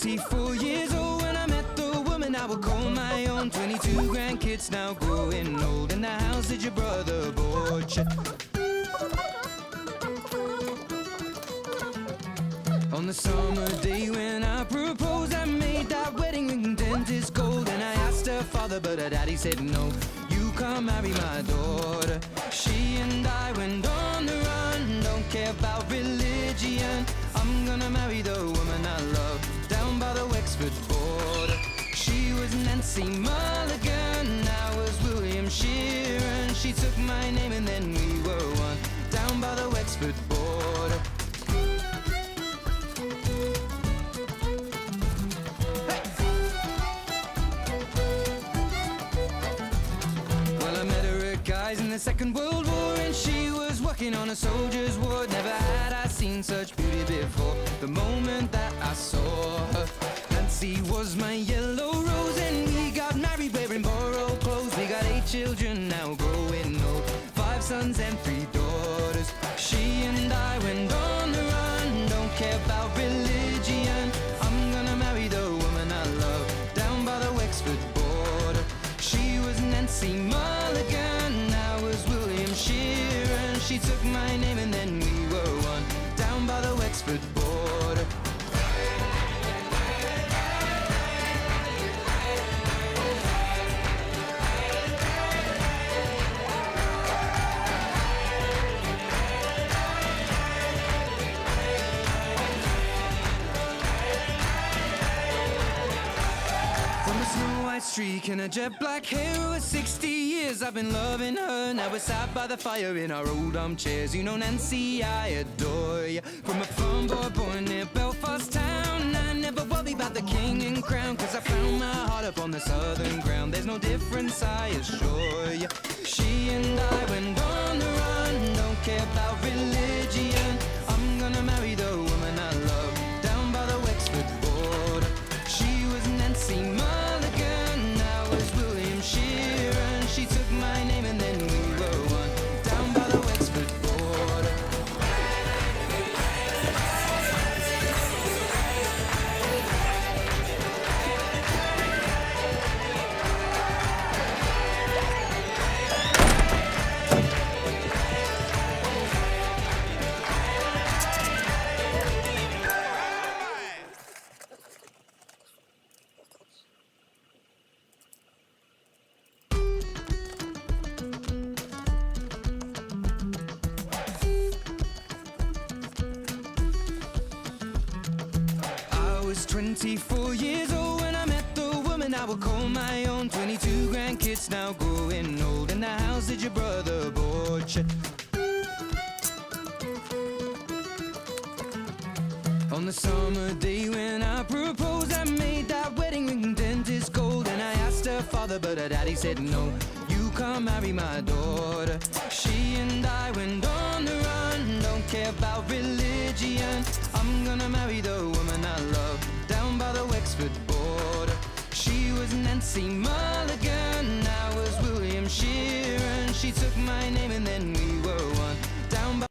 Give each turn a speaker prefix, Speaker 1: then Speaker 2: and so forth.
Speaker 1: 24 years old when I met the woman I would call my own. 22 grandkids now growing old in the house that your brother bought you. On the summer day when I proposed, I made that wedding ring dentist gold. And I asked her father, but her daddy said no, you can't marry my daughter. She and I went on the run, don't care about religion. I'm gonna marry the woman I love down by the Wexford border. She was Nancy Mulligan, I was William Sheeran. She took my name and then we were one down by the Wexford border. In the Second World War, and she was working on a soldier's ward. Never had I seen such beauty before. The moment that I saw her, Nancy was my yellow rose, and we got married wearing borrowed clothes. We got 8 children now growing old, 5 sons and 3 daughters. She and I went on the run, don't care about religion. I'm gonna marry the woman I love down by the Wexford border. She was Nancy Mulligan, Sheeran. She took my name and then we were one down by the Wexford border. From a snow-white streak and a jet black hair, over 60 years I've been loving her. Now we're sat by the fire in our old armchairs. You know, Nancy, I adore you. From a farm boy born near Belfast town, I never worry about the king and crown, 'cause I found my heart up on the southern ground. There's no difference, I assure you. She and I went on the run, don't care about religion. I'm gonna marry the woman I love down by the Wexford border. She was Nancy Mulligan, I was William Sheeran. She took my name and then we were one down by the Wexford border. I was 24 years old when I met the woman I would call my own. 22 grandkids now growing old in the house that your brother bought you. On the summer day when I proposed, I made that wedding ring dentist gold. And I asked her father, but her daddy said no, you can't marry my daughter. She and I went on the run, don't care about religion. I'm gonna marry the woman I love down by the Wexford border. She was Nancy Mulligan, I was William Sheeran. She took my name and then